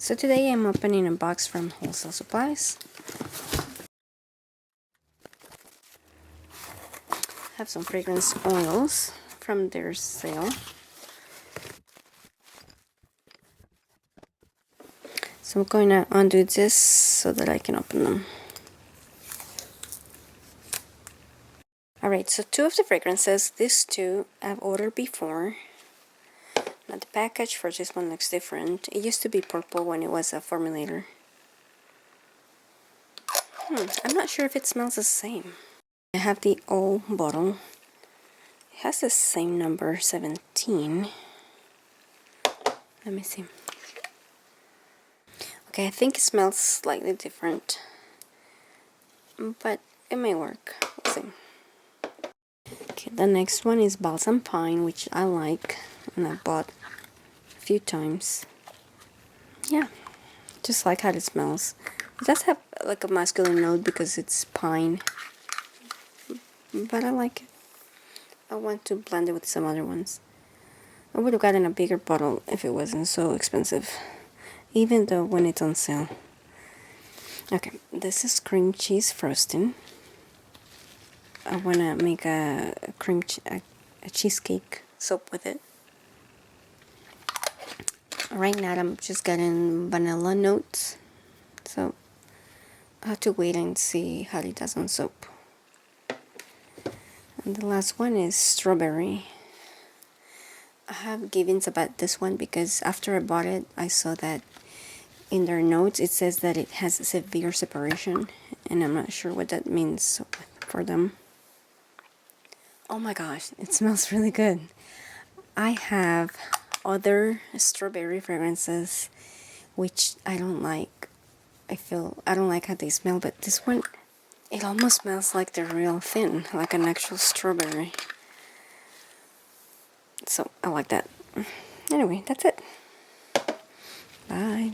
So today I'm opening a box from Wholesale supplies. Have some fragrance oils from their sale. So I'm going to undo this so that I can open them. Alright, so two of the fragrances, these two I've ordered before. Now the package for this one looks different. It used to be purple when it was a formulator. I'm not sure if it smells the same. I have the old bottle. It has the same number, 17. Let me see. Okay, I think it smells slightly different, but it may work. We'll see. Okay, the next one is Balsam Pine, which I like, and I bought a few times. Yeah, just like how it smells. It does have like a masculine note because it's pine, but I like it. I want to blend it with some other ones. I would have gotten a bigger bottle if it wasn't so expensive, even though when it's on sale. Okay, this is cream cheese frosting. I want to make a cheesecake soap with it. Right now I'm just getting vanilla notes, so I have to wait and see how it does on soap. And the last one is strawberry. I have givens about this one because after I bought it, I saw that in their notes it says that it has severe separation, and I'm not sure what that means for them. Oh my gosh, it smells really good. I have other strawberry fragrances which I don't like. I don't like how they smell, but this one, it almost smells like the real thing, like an actual strawberry. So I like that. Anyway, that's it. Bye.